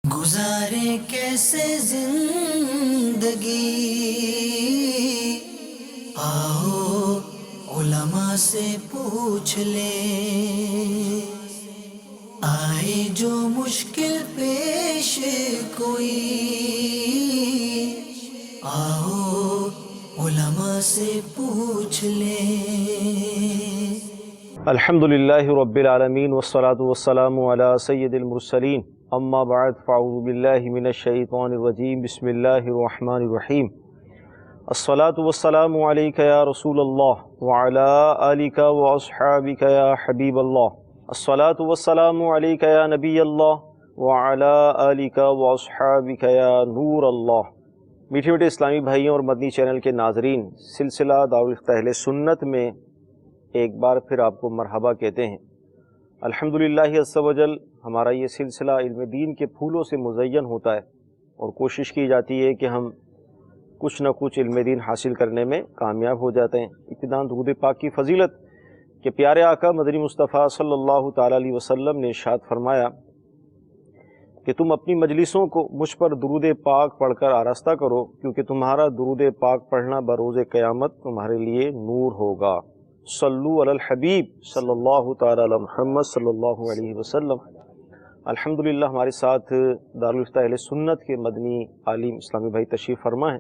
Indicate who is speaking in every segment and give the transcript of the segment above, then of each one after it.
Speaker 1: گزارے کیسے زندگی، آؤ علماء سے پوچھ لیں، آئے جو مشکل پیش کوئی، آؤ علماء سے پوچھ لیں۔
Speaker 2: الحمدللہ رب العالمین والصلاة والسلام علی سید المرسلین، اما بعد فاعوذ باللہ من الشیطان الرجیم، بسم اللہ الرحمن الرحیم۔ الصلاة والسلام علیک یا رسول اللہ وعلی آلک واصحابک یا حبیب اللہ۔ الصلاة والسلام علیک یا نبی اللہ وعلی آلک واصحابک یا نور اللہ۔ میٹھے میٹھے اسلامی بھائیوں اور مدنی چینل کے ناظرین، سلسلہ دارالفقہ اہل سنت میں ایک بار پھر آپ کو مرحبا کہتے ہیں۔ الحمدللہ عز و جل ہمارا یہ سلسلہ علم دین کے پھولوں سے مزین ہوتا ہے، اور کوشش کی جاتی ہے کہ ہم کچھ نہ کچھ علم دین حاصل کرنے میں کامیاب ہو جاتے ہیں۔ ابتداءً درود پاک کی فضیلت کہ پیارے آقا مدنی مصطفیٰ صلی اللہ تعالیٰ علیہ وسلم نے ارشاد فرمایا کہ تم اپنی مجلسوں کو مجھ پر درود پاک پڑھ کر آراستہ کرو، کیونکہ تمہارا درود پاک پڑھنا بروز قیامت تمہارے لیے نور ہوگا۔ صلو علی الحبیب صلی اللہ تعالی علی محمد صلی اللہ علیہ وسلم۔ الحمدللہ ہمارے ساتھ دارالفقہ اہل سنت کے مدنی عالم اسلامی بھائی تشریف فرما ہیں،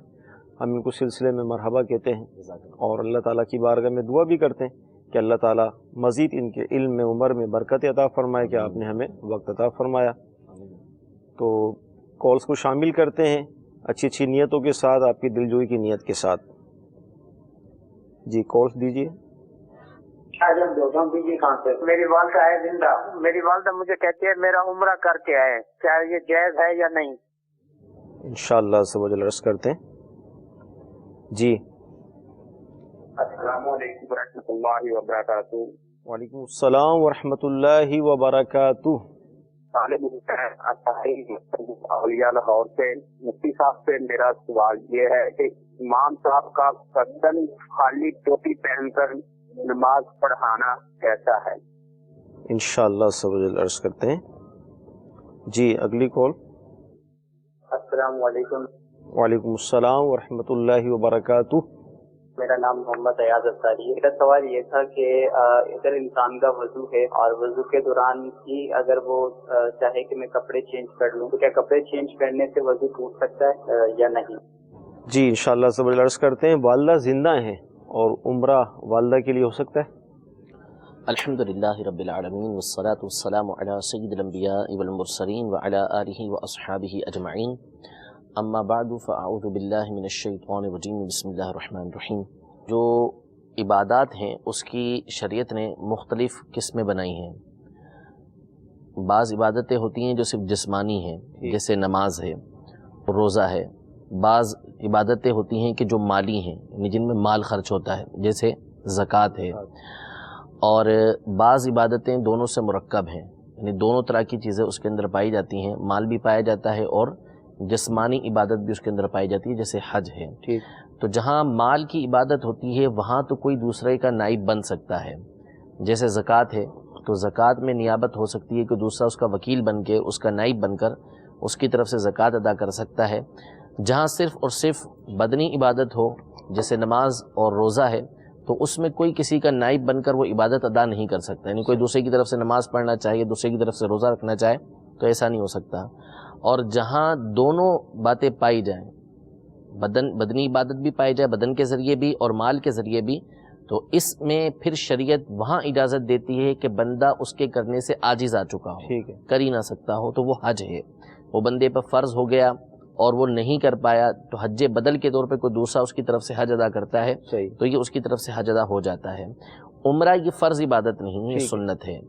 Speaker 2: ہم ان کو سلسلے میں مرحبا کہتے ہیں، اور اللہ تعالیٰ کی بارگاہ میں دعا بھی کرتے ہیں کہ اللہ تعالیٰ مزید ان کے علم میں عمر میں برکت عطا فرمائے کہ آپ نے ہمیں وقت عطا فرمایا۔ تو کالز کو شامل کرتے ہیں اچھی اچھی نیتوں کے ساتھ، آپ کی دلجوئی کی نیت کے ساتھ۔ جی کالز دیجیے۔
Speaker 3: کہاں سے؟ میری والدہ ہے زندہ، میری والدہ مجھے کہتی ہے میرا عمرہ کر کے آئے، کیا یہ جائز ہے یا نہیں؟
Speaker 2: انشاءاللہ سب عرض کرتے ہیں۔ جی
Speaker 3: السلام علیکم ورحمۃ اللہ وبرکاتہ۔
Speaker 2: وعلیکم السلام ورحمۃ اللہ وبرکاتہ۔
Speaker 3: اولیاء لاہور سے مفتی صاحب سے میرا سوال یہ ہے کہ امام صاحب کا گردن خالی ٹوپی پہن کر نماز پڑھانا کیسا ہے؟
Speaker 2: انشاءاللہ سب عرض کرتے ہیں۔ جی اگلی کال۔
Speaker 3: السلام علیکم۔
Speaker 2: وعلیکم السلام ورحمۃ اللہ وبرکاتہ۔
Speaker 3: میرا نام محمد ایاز افطاری ہے۔ میرا سوال یہ تھا کہ اگر انسان کا وضو ہے اور وضو کے دوران ہی اگر وہ چاہے کہ میں کپڑے چینج کر لوں تو کیا کپڑے چینج کرنے سے وضو ٹوٹ سکتا ہے یا نہیں؟
Speaker 2: جی انشاءاللہ سب عرض کرتے ہیں۔ والدہ زندہ ہیں اور عمرہ والدہ کے لیے ہو سکتا ہے؟
Speaker 4: الحمدللہ رب العالمین والصلاة والسلام علی سید الانبیاء والمرسلین وعلی آلہ واصحابہ اجمعین، اما بعد فاعوذ باللہ من الشیطان الرجیم، بسم اللہ الرحمن الرحیم۔ جو عبادات ہیں اس کی شریعت نے مختلف قسمیں بنائی ہیں۔ بعض عبادتیں ہوتی ہیں جو صرف جسمانی ہیں، جیسے نماز ہے، روزہ ہے۔ بعض عبادتیں ہوتی ہیں کہ جو مالی ہیں، یعنی جن میں مال خرچ ہوتا ہے، جیسے زکوٰۃ ہے۔ اور بعض عبادتیں دونوں سے مرکب ہیں، یعنی دونوں طرح کی چیزیں اس کے اندر پائی جاتی ہیں، مال بھی پایا جاتا ہے اور جسمانی عبادت بھی اس کے اندر پائی جاتی ہے، جیسے حج ہے۔ تو جہاں مال کی عبادت ہوتی ہے وہاں تو کوئی دوسرے کا نائب بن سکتا ہے، جیسے زکوٰۃ ہے تو زکوٰۃ میں نیابت ہو سکتی ہے کہ دوسرا اس کا وکیل بن کے، اس کا نائب بن کر اس کی طرف سے زکوٰۃ ادا کر سکتا ہے۔ جہاں صرف اور صرف بدنی عبادت ہو، جیسے نماز اور روزہ ہے، تو اس میں کوئی کسی کا نائب بن کر وہ عبادت ادا نہیں کر سکتا، یعنی کوئی دوسرے کی طرف سے نماز پڑھنا چاہے، دوسرے کی طرف سے روزہ رکھنا چاہے تو ایسا نہیں ہو سکتا۔ اور جہاں دونوں باتیں پائی جائیں، بدنی عبادت بھی پائی جائے بدن کے ذریعے بھی اور مال کے ذریعے بھی، تو اس میں پھر شریعت وہاں اجازت دیتی ہے کہ بندہ اس کے کرنے سے عاجز آ چکا ہو، کر ہی نہ سکتا ہو، تو وہ حج ہے، وہ بندے پر فرض ہو گیا اور وہ نہیں کر پایا تو حج بدل کے طور پہ کوئی دوسرا اس کی طرف سے حج ادا کرتا ہے تو یہ اس کی طرف سے حج ادا ہو جاتا ہے۔ عمرہ یہ فرض عبادت نہیں، یہ سنت ہے۔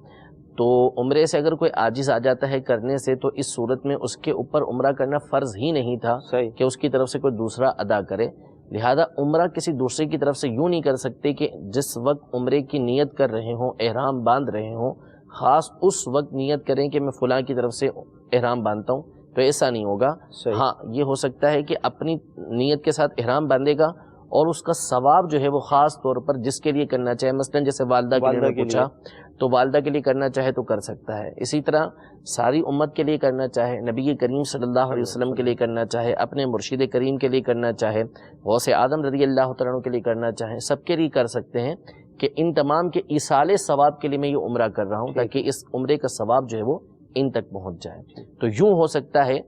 Speaker 4: تو عمرے سے اگر کوئی عاجز آ جاتا ہے کرنے سے تو اس صورت میں اس کے اوپر عمرہ کرنا فرض ہی نہیں تھا کہ اس کی طرف سے کوئی دوسرا ادا کرے، لہذا عمرہ کسی دوسرے کی طرف سے یوں نہیں کر سکتے کہ جس وقت عمرے کی نیت کر رہے ہوں، احرام باندھ رہے ہوں، خاص اس وقت نیت کریں کہ میں فلاں کی طرف سے احرام باندھتا ہوں، تو ایسا نہیں ہوگا۔ ہاں یہ ہو سکتا ہے کہ اپنی نیت کے ساتھ احرام باندھے گا اور اس کا ثواب جو ہے وہ خاص طور پر جس کے لیے کرنا چاہے، مثلا جیسے والدہ کے لیے پوچھا تو والدہ کے لیے کرنا چاہے تو کر سکتا ہے، اسی طرح ساری امت کے لیے کرنا چاہے، نبی کریم صلی اللہ علیہ وسلم کے لیے کرنا چاہے، اپنے مرشد کریم کے لیے کرنا چاہے، غوث اعظم رضی اللہ تعالیٰ عنہ کے لیے کرنا چاہے، سب کے لیے کر سکتے ہیں کہ ان تمام کے ایصال ثواب کے لیے میں یہ عمرہ کر رہا ہوں تاکہ اس عمرے کا ثواب جو ہے وہ ان تک پہنچ جائے۔ تو یوں ہو سکتا ہے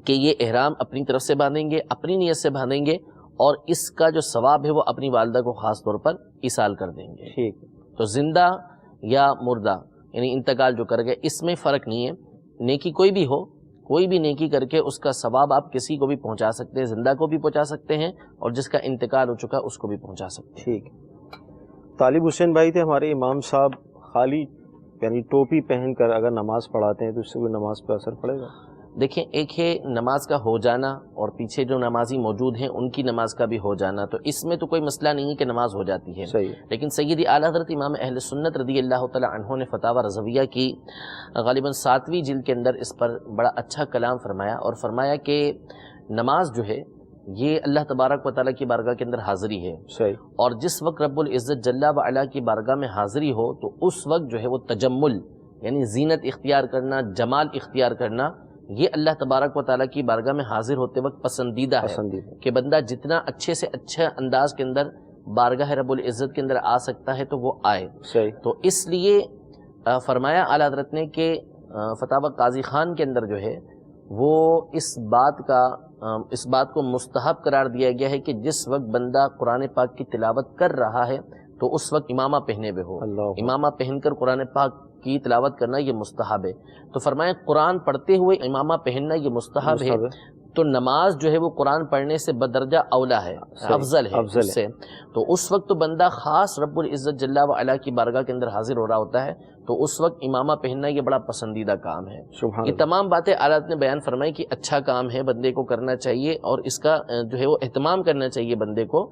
Speaker 4: کہ یہ احرام اپنی طرف سے باندھیں گے، اپنی نیت سے باندھیں گے، اور اس کا جو ثواب ہے وہ اپنی والدہ کو خاص طور پر ایصال کر دیں گے۔
Speaker 2: ٹھیک،
Speaker 4: تو زندہ یا مردہ یعنی انتقال جو کر گئے اس میں فرق نہیں ہے، نیکی کوئی بھی ہو، کوئی بھی نیکی کر کے اس کا ثواب آپ کسی کو بھی پہنچا سکتے ہیں، زندہ کو بھی پہنچا سکتے ہیں اور جس کا انتقال ہو چکا اس کو بھی پہنچا سکتے ہیں۔
Speaker 2: ٹھیک۔ طالب حسین بھائی تھے ہمارے امام صاحب، خالی یعنی ٹوپی پہن کر اگر نماز پڑھاتے ہیں تو اس سے کوئی نماز پہ اثر پڑے گا؟
Speaker 4: دیکھیں، ایک ہے نماز کا ہو جانا اور پیچھے جو نمازی موجود ہیں ان کی نماز کا بھی ہو جانا، تو اس میں تو کوئی مسئلہ نہیں ہے کہ نماز ہو جاتی ہے۔
Speaker 2: صحیح۔
Speaker 4: لیکن سیدی اعلیٰ حضرت امام اہل سنت رضی اللہ تعالیٰ عنہ نے فتاوی رضویہ کی غالباً 7ویں جلد کے اندر اس پر بڑا اچھا کلام فرمایا، اور فرمایا کہ نماز جو ہے یہ اللہ تبارک و تعالیٰ کی بارگاہ کے اندر حاضری ہے،
Speaker 2: صحیح،
Speaker 4: اور جس وقت رب العزت جل و علا کی بارگاہ میں حاضری ہو تو اس وقت جو ہے وہ تجمل یعنی زینت اختیار کرنا، جمال اختیار کرنا، یہ اللہ تبارک و تعالیٰ کی بارگاہ میں حاضر ہوتے وقت پسندیدہ ہے کہ بندہ جتنا اچھے سے اچھا انداز کے اندر بارگاہ رب العزت کے اندر آ سکتا ہے تو وہ آئے۔
Speaker 2: صحیح۔
Speaker 4: تو اس لیے فرمایا اعلیٰ حضرت نے کہ فتاوی قاضی خان کے اندر جو ہے وہ اس بات کو مستحب قرار دیا گیا ہے کہ جس وقت بندہ قرآن پاک کی تلاوت کر رہا ہے تو اس وقت امامہ پہنے ہوئے ہو، امامہ پہن کر قرآن پاک کی تلاوت کرنا یہ مستحب ہے۔ تو فرمایا قرآن پڑھتے ہوئے امامہ پہننا یہ مستحب ہے، تو نماز جو ہے وہ قرآن پڑھنے سے بدرجہ اولا ہے، افضل ہے اس سے۔ تو اس وقت تو بندہ خاص رب العزت جل و علا کی بارگاہ کے اندر حاضر ہو رہا ہوتا ہے، تو اس وقت امامہ پہننا یہ بڑا پسندیدہ کام ہے۔ یہ تمام باتیں اعلیٰ نے بیان فرمائی کہ اچھا کام ہے، بندے کو کرنا چاہیے اور اس کا جو ہے وہ اہتمام کرنا چاہیے بندے کو۔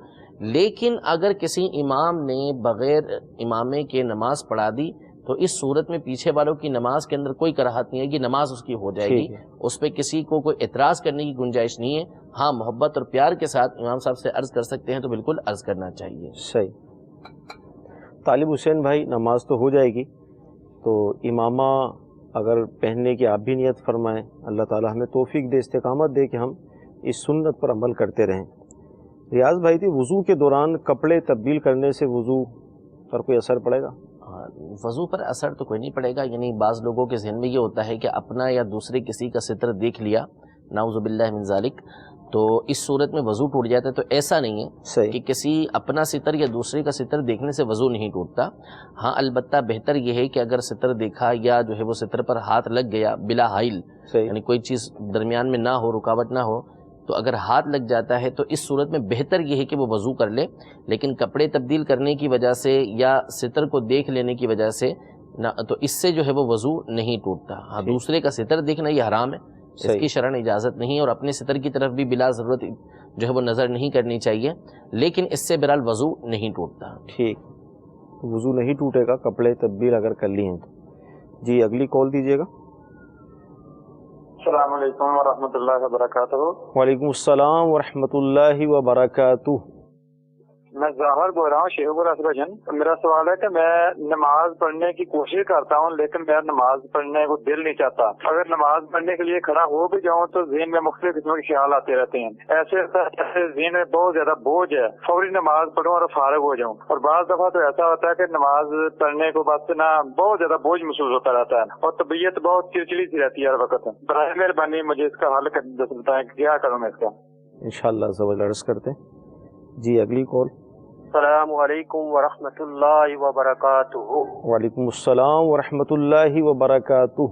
Speaker 4: لیکن اگر کسی امام نے بغیر امامے کے نماز پڑھا دی تو اس صورت میں پیچھے والوں کی نماز کے اندر کوئی کراہت نہیں ہے کہ نماز اس کی ہو جائے گی، اس پہ کسی کو کوئی اعتراض کرنے کی گنجائش نہیں ہے۔ ہاں، محبت اور پیار کے ساتھ امام صاحب سے عرض کر سکتے ہیں تو بالکل عرض کرنا چاہیے۔
Speaker 2: صحیح۔ طالب حسین بھائی، نماز تو ہو جائے گی، تو امامہ اگر پہننے کی آپ بھی نیت فرمائیں، اللہ تعالی ہمیں توفیق دے، استقامت دے کہ ہم اس سنت پر عمل کرتے رہیں۔ ریاض بھائی تھی، وضو کے دوران کپڑے تبدیل کرنے سے وضو پر کوئی اثر پڑے گا؟
Speaker 4: وضو پر اثر تو کوئی نہیں پڑے گا، یعنی بعض لوگوں کے ذہن میں یہ ہوتا ہے کہ اپنا یا دوسرے کسی کا ستر دیکھ لیا، نعوذ باللہ من ذالک، تو اس صورت میں وضو ٹوٹ جاتا ہے۔ تو ایسا نہیں ہے کہ کسی اپنا ستر یا دوسرے کا ستر دیکھنے سے وضو نہیں ٹوٹتا۔ ہاں، البتہ بہتر یہ ہے کہ اگر ستر دیکھا یا جو ہے وہ ستر پر ہاتھ لگ گیا بلا حائل، یعنی کوئی چیز درمیان میں نہ ہو، رکاوٹ نہ ہو، تو اگر ہاتھ لگ جاتا ہے تو اس صورت میں بہتر یہ ہے کہ وہ وضو کر لے۔ لیکن کپڑے تبدیل کرنے کی وجہ سے یا ستر کو دیکھ لینے کی وجہ سے تو اس سے جو ہے وہ وضو نہیں ٹوٹتا۔ ہاں، دوسرے کا ستر دیکھنا یہ حرام ہے، اس کی شرعاً اجازت نہیں ہے، اور اپنے ستر کی طرف بھی بلا ضرورت جو ہے وہ نظر نہیں کرنی چاہیے، لیکن اس سے بہرحال وضو نہیں ٹوٹتا۔
Speaker 2: ٹھیک، وضو نہیں ٹوٹے گا کپڑے تبدیل اگر کر لی ہیں تو۔ جی، اگلی کال دیجیے گا۔
Speaker 5: السلام علیکم ورحمۃ اللہ وبرکاتہ۔
Speaker 2: وعلیکم السلام ورحمۃ اللہ وبرکاتہ۔
Speaker 5: میں ظاہر بول رہا ہوں شیخ الاسبجن۔ میرا سوال ہے کہ میں نماز پڑھنے کی کوشش کرتا ہوں لیکن میرا نماز پڑھنے کو دل نہیں چاہتا۔ اگر نماز پڑھنے کے لیے کھڑا ہو بھی جاؤں تو ذہن میں مختلف قسم کے خیال آتے رہتے ہیں، ایسے ذہن میں بہت زیادہ بوجھ ہے، فوری نماز پڑھوں اور فارغ ہو جاؤں۔ اور بعض دفعہ تو ایسا ہوتا ہے کہ نماز پڑھنے کو بس نا بہت زیادہ بوجھ محسوس ہوتا رہتا ہے اور طبیعت بہت چڑچڑی سی رہتی ہے ہر وقت۔ برائے مہربانی مجھے اس کا حل بتائیں، کیا کروں میں اس کا؟
Speaker 2: انشاءاللہ زبردست عرض کرتے ہیں۔ جی، اگلی کال۔
Speaker 6: السلام علیکم ورحمۃ اللہ وبرکاتہ۔
Speaker 2: وعلیکم السلام ورحمۃ اللہ وبرکاتہ۔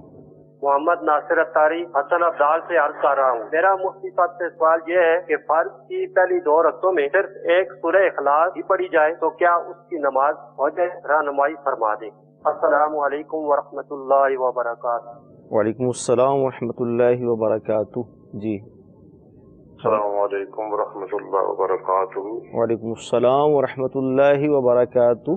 Speaker 6: محمد ناصر اتاری حسن افضال سے عرض کر رہا ہوں۔ میرا مفتی صاحب سے سوال یہ ہے کہ فرض کی پہلی 2 رکعتوں میں صرف ایک سورہ اخلاص ہی پڑھی جائے تو کیا اس کی نماز ہو جائے؟ رہنمائی فرما دیں۔ السلام علیکم ورحمۃ اللہ وبرکاتہ۔
Speaker 2: وعلیکم السلام ورحمۃ اللہ وبرکاتہ۔ جی،
Speaker 7: السلام علیکم ورحمۃ اللہ وبرکاتہ۔
Speaker 2: وعلیکم السلام ورحمۃ اللہ وبرکاتہ۔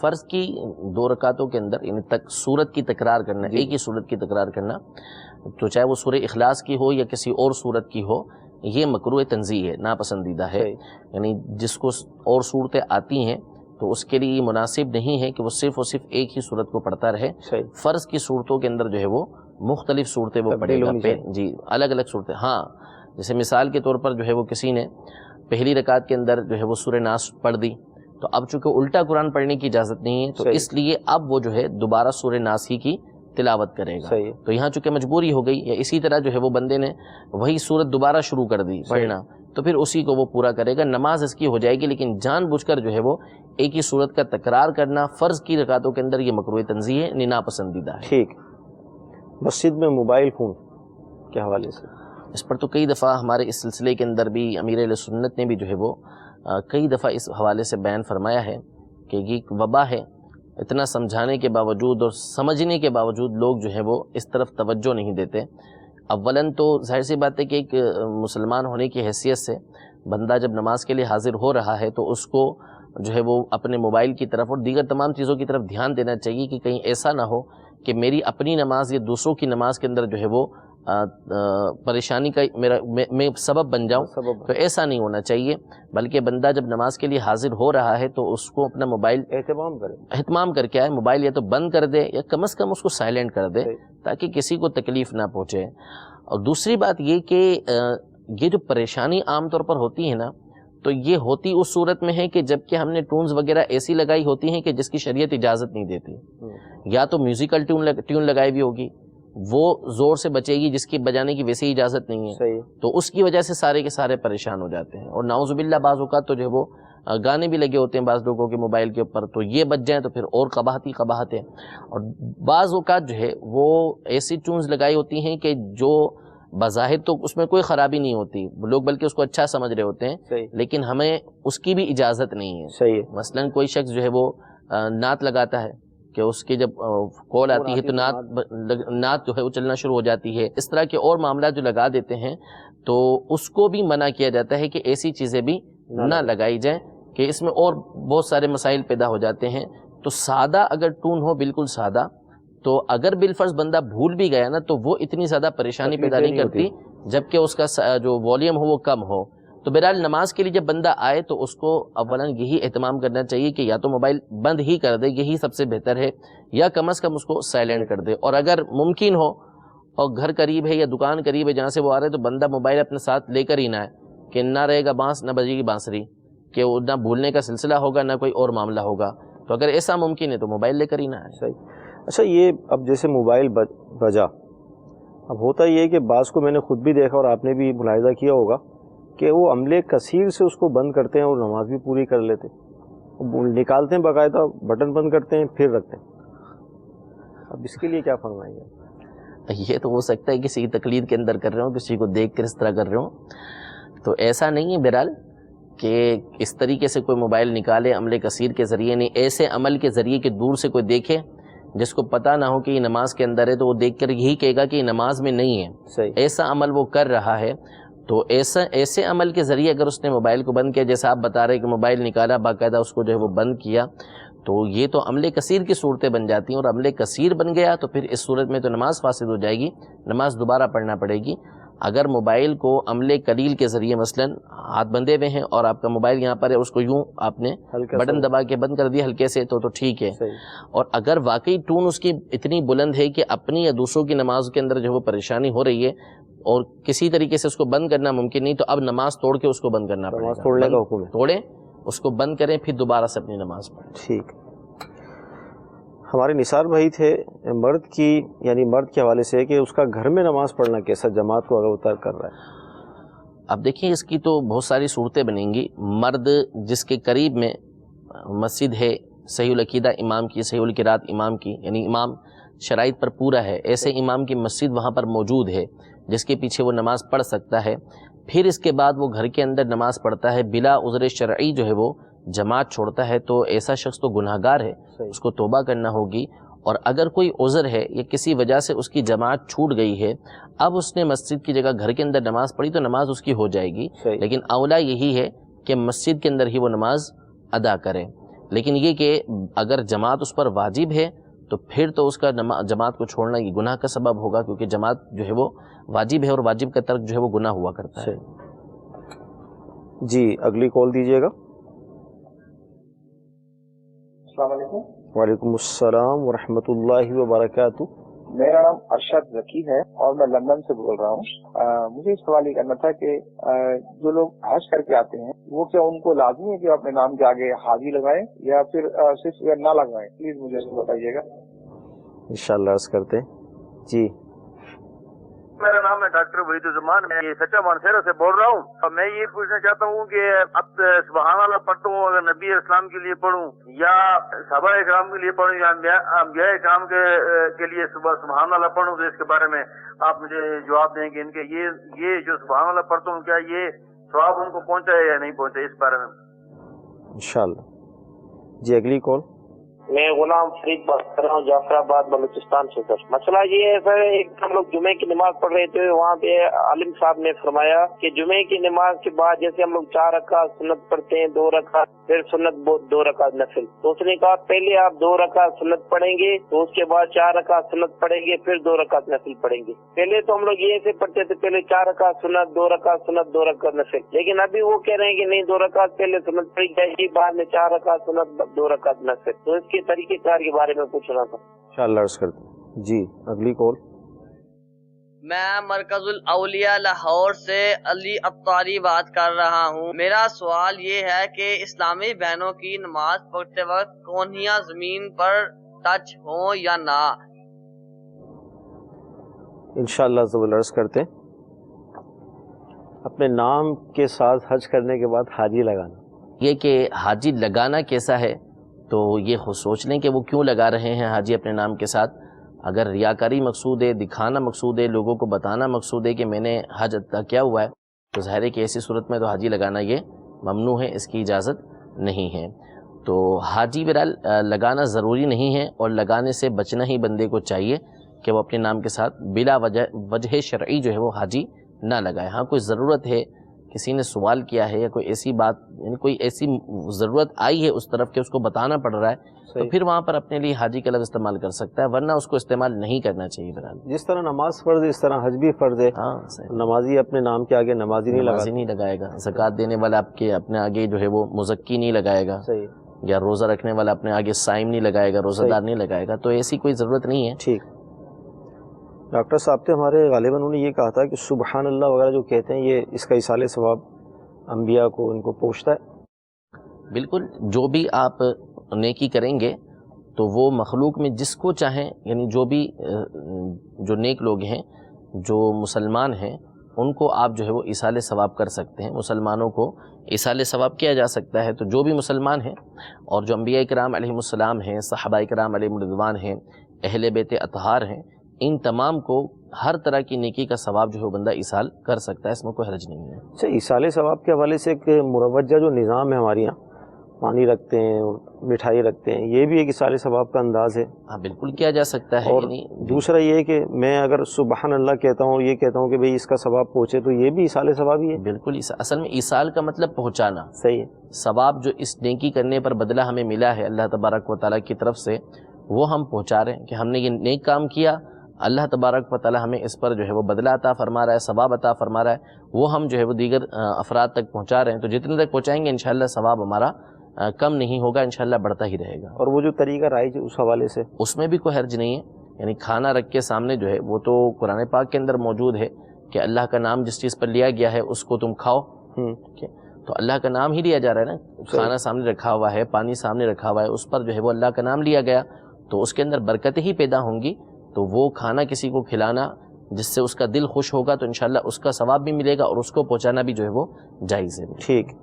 Speaker 4: فرض کی 2 رکعتوں کے اندر یعنی سورت کی تکرار کرنا، ایک ہی سورت کی تکرار کرنا، تو چاہے وہ سورہ اخلاص کی ہو یا کسی اور سورت کی ہو، یہ مکروہ تنزیہ ہے، ناپسندیدہ ہے. یعنی جس کو اور صورتیں آتی ہیں تو اس کے لیے یہ مناسب نہیں ہے کہ وہ صرف اور صرف ایک ہی صورت کو پڑھتا رہے. فرض کی صورتوں کے اندر جو ہے وہ مختلف صورتیں وہ پڑھے گا، جی الگ الگ صورتیں. ہاں جیسے مثال کے طور پر جو ہے وہ کسی نے پہلی رکعت کے اندر جو ہے وہ سورہ ناس پڑھ دی، تو اب چونکہ الٹا قرآن پڑھنے کی اجازت نہیں ہے، تو اس لیے اب وہ جو ہے دوبارہ سورہ ناس ہی کی تلاوت کرے گا. تو یہاں چونکہ مجبوری ہو گئی، یا اسی طرح جو ہے وہ بندے نے وہی سورت دوبارہ شروع کر دی پڑھنا، تو پھر اسی کو وہ پورا کرے گا، نماز اس کی ہو جائے گی. لیکن جان بوجھ کر جو ہے وہ ایک ہی سورت کا تکرار کرنا فرض کی رکعتوں کے اندر یہ مکروہ تنزیہ ہے، ناپسندیدہ ہے.
Speaker 2: ٹھیک. مسجد میں موبائل فون کے حوالے سے
Speaker 4: اس پر تو کئی دفعہ ہمارے اس سلسلے کے اندر بھی امیر اہل سنت نے بھی جو ہے وہ کئی دفعہ اس حوالے سے بیان فرمایا ہے کہ یہ ایک وبا ہے. اتنا سمجھانے کے باوجود اور سمجھنے کے باوجود لوگ جو ہے وہ اس طرف توجہ نہیں دیتے. اولاً تو ظاہر سی بات ہے کہ ایک مسلمان ہونے کی حیثیت سے بندہ جب نماز کے لیے حاضر ہو رہا ہے تو اس کو جو ہے وہ اپنے موبائل کی طرف اور دیگر تمام چیزوں کی طرف دھیان دینا چاہیے کہ کہیں ایسا نہ ہو کہ میری اپنی نماز یا دوسروں کی نماز کے اندر جو ہے وہ پریشانی کا میں سبب بن جاؤں. تو ایسا نہیں ہونا چاہیے، بلکہ بندہ جب نماز کے لیے حاضر ہو رہا ہے تو اس کو اپنا موبائل اہتمام کر کے آئے، موبائل یا تو بند کر دے یا کم از کم اس کو سائلنٹ کر دے تاکہ کسی کو تکلیف نہ پہنچے. اور دوسری بات یہ کہ یہ جو پریشانی عام طور پر ہوتی ہے نا، تو یہ ہوتی اس صورت میں ہے کہ جب کہ ہم نے ٹونز وغیرہ ایسی لگائی ہوتی ہیں کہ جس کی شریعت اجازت نہیں دیتی. یا تو میوزیکل ٹیون لگائی ہوئی ہوگی، وہ زور سے بچے گی جس کی بجانے کی ویسے ہی اجازت نہیں ہے، تو اس کی وجہ سے سارے کے سارے پریشان ہو جاتے ہیں. اور نعوذ باللہ بعض اوقات تو جو ہے وہ گانے بھی لگے ہوتے ہیں بعض لوگوں کے موبائل کے اوپر، تو یہ بچ جائیں تو پھر اور قباحت ہی قباحت ہے. اور بعض اوقات جو ہے وہ ایسی ٹیونز لگائی ہوتی ہیں کہ جو بظاہر تو اس میں کوئی خرابی نہیں ہوتی، لوگ بلکہ اس کو اچھا سمجھ رہے ہوتے ہیں، لیکن ہمیں اس کی بھی اجازت نہیں ہے. مثلاً کوئی شخص جو ہے وہ نعت لگاتا ہے کہ اس کی جب کال آتی ہے تو نعت جو ہے وہ چلنا شروع ہو جاتی ہے. اس طرح کے اور معاملات جو لگا دیتے ہیں تو اس کو بھی منع کیا جاتا ہے کہ ایسی چیزیں بھی نہ لگائی جائیں کہ اس میں اور بہت سارے مسائل پیدا ہو جاتے ہیں. تو سادہ اگر ٹون ہو، بالکل سادہ، تو اگر بالفرض بندہ بھول بھی گیا نا تو وہ اتنی زیادہ پریشانی پیدا نہیں کرتی جبکہ اس کا جو والیوم ہو وہ کم ہو. تو بہرحال نماز کے لیے جب بندہ آئے تو اس کو اولاً یہی اہتمام کرنا چاہیے کہ یا تو موبائل بند ہی کر دے، یہی سب سے بہتر ہے، یا کم از کم اس کو سائلنٹ کر دے. اور اگر ممکن ہو اور گھر قریب ہے یا دکان قریب ہے جہاں سے وہ آ رہے تو بندہ موبائل اپنے ساتھ لے کر ہی نہ ہے کہ نہ رہے گا بانس نہ بجے گی بانسری، کہ وہ نہ بھولنے کا سلسلہ ہوگا نہ کوئی اور معاملہ ہوگا. تو اگر ایسا ممکن ہے تو موبائل لے کر ہی نہ ہے.
Speaker 2: اچھا، یہ اب جیسے موبائل بجا، اب ہوتا یہ ہے کہ بعض کو میں نے خود بھی دیکھا اور آپ نے بھی ملاحظہ کیا ہوگا کہ وہ عملے کثیر سے اس کو بند کرتے ہیں اور نماز بھی پوری کر لیتے ہیں، نکالتے ہیں باقاعدہ، بٹن بند کرتے ہیں پھر رکھتے ہیں. اب اس کے لیے کیا فرمائیں گے؟
Speaker 4: یہ تو ہو سکتا ہے کسی کی تقلید کے اندر کر رہے ہوں، کسی کو دیکھ کر اس طرح کر رہے ہوں، تو ایسا نہیں ہے بہرحال کہ اس طریقے سے کوئی موبائل نکالے عمل کثیر کے ذریعے. نہیں، ایسے عمل کے ذریعے کہ دور سے کوئی دیکھے جس کو پتہ نہ ہو کہ یہ نماز کے اندر ہے تو وہ دیکھ کر یہی کہے گا کہ یہ نماز میں نہیں ہے. ایسا عمل وہ کر رہا ہے، تو ایسے عمل کے ذریعے اگر اس نے موبائل کو بند کیا، جیسا آپ بتا رہے کہ موبائل نکالا باقاعدہ اس کو جو ہے وہ بند کیا، تو یہ تو عمل کثیر کی صورتیں بن جاتی ہیں. اور عمل کثیر بن گیا تو پھر اس صورت میں تو نماز فاسد ہو جائے گی، نماز دوبارہ پڑھنا پڑے گی. اگر موبائل کو عمل قلیل کے ذریعے مثلاً ہاتھ بندھے ہوئے ہیں اور آپ کا موبائل یہاں پر ہے، اس کو یوں آپ نے بٹن دبا کے بند کر دیا ہلکے سے، تو ٹھیک ہے. اور اگر واقعی ٹون اس کی اتنی بلند ہے کہ اپنی یا دوسروں کی نماز کے اندر جو وہ پریشانی ہو رہی ہے اور کسی طریقے سے اس کو بند کرنا ممکن نہیں، تو اب نماز توڑ کے اس کو بند کرنا پڑے گا.
Speaker 2: توڑنے کا حکم ہے،
Speaker 4: توڑیں، اس کو بند کریں، پھر دوبارہ سے اپنی نماز پڑھیں.
Speaker 2: ٹھیک. ہمارے نثار بھائی تھے، مرد کی یعنی مرد کے حوالے سے کہ اس کا گھر میں نماز پڑھنا کیسا، جماعت کو اگر وہ ترک کر رہا ہے؟
Speaker 4: اب دیکھیں اس کی تو بہت ساری صورتیں بنیں گی. مرد جس کے قریب میں مسجد ہے، صحیح العقیدہ امام کی، صحیح القرات امام کی، یعنی امام شرائط پر پورا ہے، ایسے امام کی مسجد وہاں پر موجود ہے جس کے پیچھے وہ نماز پڑھ سکتا ہے، پھر اس کے بعد وہ گھر کے اندر نماز پڑھتا ہے، بلا عذر شرعی جو ہے وہ جماعت چھوڑتا ہے، تو ایسا شخص تو گناہ گار ہے، اس کو توبہ کرنا ہوگی. اور اگر کوئی عذر ہے یا کسی وجہ سے اس کی جماعت چھوٹ گئی ہے، اب اس نے مسجد کی جگہ گھر کے اندر نماز پڑھی تو نماز اس کی ہو جائے گی، لیکن اولا یہی ہے کہ مسجد کے اندر ہی وہ نماز ادا کرے. لیکن یہ کہ اگر جماعت اس پر واجب ہے تو پھر تو اس کا جماعت کو چھوڑنا یہ گناہ کا سبب ہوگا، کیونکہ جماعت جو ہے وہ واجب ہے اور واجب کا ترک جو ہے وہ گناہ ہوا کرتا ہے۔
Speaker 2: جی اگلی کال دیجیے گا۔
Speaker 8: السلام علیکم۔
Speaker 2: وعلیکم السلام ورحمۃ اللہ وبرکاتہ۔
Speaker 8: میرا نام ارشد ذکی ہے اور میں لندن سے بول رہا ہوں۔ مجھے سوال یہ کرنا تھا کہ جو لوگ حج کر کے آتے ہیں وہ کیا ان کو لازمی ہے کہ اپنے نام کے آگے حاجی لگائیں یا پھر صرف نہ لگوائیں؟ پلیز مجھے بتائیے گا۔
Speaker 2: انشاءاللہ عرض کرتے ہیں۔ جی
Speaker 9: میرا نام ہے ڈاکٹر وحید الزمان، میں یہ سچا مانسیرا سے بول رہا ہوں، اور میں یہ پوچھنا چاہتا ہوں کہ اب سبحان اللہ پڑھتا ہوں، اگر نبی اسلام کے لیے پڑھوں یا صحابہ اکرام کے لیے پڑھوں یا انبیاء اکرام کے لیے سبحان اللہ پڑھوں، تو اس کے بارے میں آپ مجھے جواب دیں کہ ان کے یہ جو سبحان اللہ پڑھتا ہوں کیا یہ ثواب ان کو پہنچا ہے یا نہیں پہنچا، اس بارے میں
Speaker 2: انشاءاللہ۔ جی اگلی کال۔
Speaker 10: میں غلام فرید بات کر رہا ہوں، جعفر آباد بلوچستان سے سر۔ مسئلہ یہ ہے سر، ایک ہم لوگ جمعے کی نماز پڑھ رہے تھے، وہاں پہ عالم صاحب نے فرمایا کہ جمعے کی نماز کے بعد جیسے ہم لوگ 4 رکعت سنت پڑھتے ہیں، 2 رکعت پھر سنت 2 رکعت نفل، تو اس نے کہا پہلے آپ 2 رکعت سنت پڑھیں گے تو اس کے بعد 4 رکعت سنت پڑھیں گے پھر 2 رکعت نفل پڑھیں گے۔ پہلے تو ہم لوگ یہ ایسے پڑھتے تھے، پہلے 4 رکعت سنت 2 رکعت سنت 2 رکعت نفل، لیکن ابھی وہ کہہ رہے ہیں کہ نہیں 2 رکعت پہلے سنت پڑھی جائے گی، بعد میں 4 رکعت سنت 2 رکعت نفل، تو اس کے طریقہ کار کے بارے میں پوچھنا تھا۔
Speaker 2: انشاءاللہ عرض کرتے ہیں۔ جی اگلی کال۔
Speaker 11: میں مرکز الاولیاء لاہور سے علی ابطاری بات کر رہا ہوں۔ میرا سوال یہ ہے کہ اسلامی بہنوں کی نماز پڑھتے وقت کونیاں زمین پر ٹچ ہوں یا نہ؟
Speaker 2: انشاءاللہ عرض کرتے ہیں۔ اپنے نام کے ساتھ حج کرنے کے بعد حاجی لگانا،
Speaker 4: یہ کہ حاجی لگانا کیسا ہے تو یہ خود سوچ لیں کہ وہ کیوں لگا رہے ہیں حاجی اپنے نام کے ساتھ۔ اگر ریاکاری مقصود ہے، دکھانا مقصود ہے، لوگوں کو بتانا مقصود ہے کہ میں نے حج ادا کیا ہوا ہے، تو ظاہر ہے کہ ایسی صورت میں تو حاجی لگانا یہ ممنوع ہے، اس کی اجازت نہیں ہے۔ تو حاجی بہرحال لگانا ضروری نہیں ہے، اور لگانے سے بچنا ہی بندے کو چاہیے کہ وہ اپنے نام کے ساتھ بلا وجہ شرعی جو ہے وہ حاجی نہ لگائے۔ ہاں کوئی ضرورت ہے، کسی نے سوال کیا ہے یا کوئی ایسی بات، یعنی کوئی ایسی ضرورت آئی ہے اس طرف کہ اس کو بتانا پڑ رہا ہے، تو پھر وہاں پر اپنے لیے حاجی کا لفظ استعمال کر سکتا ہے، ورنہ اس کو استعمال نہیں کرنا چاہیے۔ بہرحال
Speaker 2: جس طرح نماز فرض ہے اس طرح حج بھی فرض ہے۔
Speaker 4: ہاں
Speaker 2: نمازی اپنے نام کے آگے نمازی نہیں
Speaker 4: لگائے گا، زکوٰۃ دینے والا آپ کے اپنے آگے جو ہے وہ مزکی نہیں لگائے گا، یا روزہ رکھنے والا اپنے آگے صائم نہیں لگائے گا، روزہ دار نہیں لگائے گا، تو ایسی کوئی ضرورت نہیں ہے۔
Speaker 2: ٹھیک۔ ڈاکٹر صاحب تھے ہمارے، غالباً انہوں نے یہ کہا تھا کہ سبحان اللہ وغیرہ جو کہتے ہیں یہ اس کا ایصال ثواب انبیاء کو ان کو پہنچتا ہے؟
Speaker 4: بالکل، جو بھی آپ نیکی کریں گے تو وہ مخلوق میں جس کو چاہیں، یعنی جو نیک لوگ ہیں، جو مسلمان ہیں، ان کو آپ جو ہے وہ ایصال ثواب کر سکتے ہیں، مسلمانوں کو ایصال ثواب کیا جا سکتا ہے۔ تو جو بھی مسلمان ہیں اور جو انبیاء کرام علیہم السلام ہیں، صحابہ کرام علیہم الرضوان ہیں، اہل بیت اطہار ہیں، ان تمام کو ہر طرح کی نیکی کا ثواب جو ہے بندہ ایصال کر سکتا ہے، اس میں کوئی حرج نہیں ہے۔
Speaker 2: اچھا، ایصال ثواب کے حوالے سے ایک مروجہ جو نظام ہے ہمارے یہاں، پانی رکھتے ہیں اور مٹھائی رکھتے ہیں، یہ بھی ایک ایصال ثواب کا انداز ہے؟
Speaker 4: ہاں بالکل کیا جا سکتا ہے۔
Speaker 2: اور دوسرا یہ کہ میں اگر سبحان اللہ کہتا ہوں اور یہ کہتا ہوں کہ بھئی اس کا ثواب پہنچے، تو یہ بھی ایصال ثواب ہی ہے؟
Speaker 4: بالکل، اصل میں ایصال کا مطلب پہنچانا۔
Speaker 2: صحیح ہے۔
Speaker 4: ثواب جو اس نیکی کرنے پر بدلہ ہمیں ملا ہے اللہ تبارک و تعالیٰ کی طرف سے، وہ ہم پہنچا رہے ہیں کہ ہم نے یہ نیک کام کیا، اللہ تبارک و تعالیٰ ہمیں اس پر جو ہے وہ بدلہ عطا فرما رہا ہے، ثواب عطا فرما رہا ہے، وہ ہم جو ہے وہ دیگر افراد تک پہنچا رہے ہیں۔ تو جتنے تک پہنچائیں گے انشاءاللہ ثواب ہمارا کم نہیں ہوگا، انشاءاللہ بڑھتا ہی رہے گا۔
Speaker 2: اور وہ جو طریقہ رائج اس حوالے سے،
Speaker 4: اس میں بھی کوئی حرج نہیں ہے، یعنی کھانا رکھ کے سامنے جو ہے وہ تو قرآن پاک کے اندر موجود ہے کہ اللہ کا نام جس چیز پر لیا گیا ہے اس کو تم کھاؤ، تو اللہ کا نام ہی لیا جا رہا ہے نا۔ کھانا سامنے رکھا ہوا ہے، پانی سامنے رکھا ہوا ہے، اس پر جو ہے وہ اللہ کا نام لیا گیا، تو اس کے اندر برکتیں ہی پیدا ہوں گی۔ تو وہ کھانا کسی کو کھلانا جس سے اس کا دل خوش ہوگا تو انشاءاللہ اس کا ثواب بھی ملے گا، اور اس کو پہنچانا بھی جو ہے وہ جائز ہے۔
Speaker 2: ٹھیک۔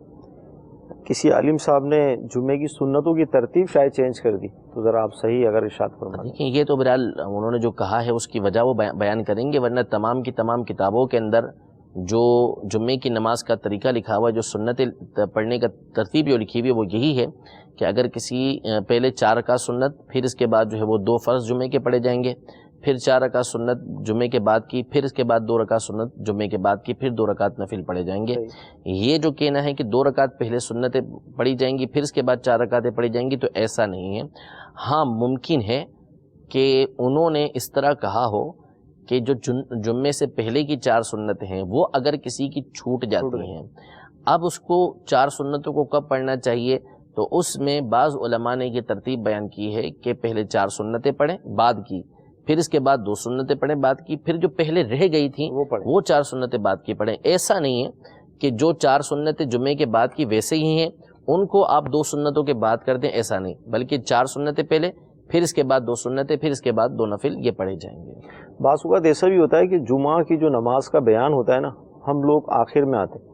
Speaker 2: کسی عالم صاحب نے جمعے کی سنتوں کی ترتیب شاید چینج کر دی، تو ذرا آپ صحیح اگر ارشاد فرمائیں۔
Speaker 4: دیکھیں یہ تو بہرحال انہوں نے جو کہا ہے اس کی وجہ وہ بیان کریں گے، ورنہ تمام کی تمام کتابوں کے اندر جو جمعے کی نماز کا طریقہ لکھا ہوا ہے، جو سنت پڑھنے کا ترتیب جو لکھی ہوئی ہے وہ یہی ہے کہ اگر کسی پہلے 4 رکعت سنت، پھر اس کے بعد جو ہے وہ 2 فرض جمعے کے پڑھے جائیں گے، پھر 4 رکعت سنت جمعے کے بعد کی، پھر اس کے بعد 2 رکعت سنت جمعے کے بعد کی، پھر 2 رکعت نفل پڑھے جائیں گے۔ یہ جو کہنا ہے کہ 2 رکعت پہلے سنتیں پڑھی جائیں گی پھر اس کے بعد 4 رکعتیں پڑھی جائیں گی، تو ایسا نہیں ہے۔ ہاں ممکن ہے کہ انہوں نے اس طرح کہا ہو کہ جو جمعے سے پہلے کی 4 سنتیں ہیں وہ اگر کسی کی چھوٹ جاتی ہیں، اب اس کو 4 سنتوں کو کب پڑھنا چاہیے، تو اس میں بعض علماء نے یہ ترتیب بیان کی ہے کہ پہلے 4 سنتیں پڑھیں بعد کی، پھر اس کے بعد 2 سنتیں پڑھیں بعد کی، پھر جو پہلے رہ گئی تھیں وہ 4 سنتیں بعد کی پڑھیں۔ ایسا نہیں ہے کہ جو 4 سنتیں جمعے کے بعد کی ویسے ہی ہیں ان کو آپ 2 سنتوں کے بعد کر دیں، ایسا نہیں، بلکہ 4 سنتیں پہلے، پھر اس کے بعد 2 سنتیں، پھر اس کے بعد 2 نفل، یہ پڑھے جائیں گے۔
Speaker 2: بعض اوقات ایسا بھی ہوتا ہے کہ جمعہ کی جو نماز کا بیان ہوتا ہے نا، ہم لوگ آخر میں آتے ہیں،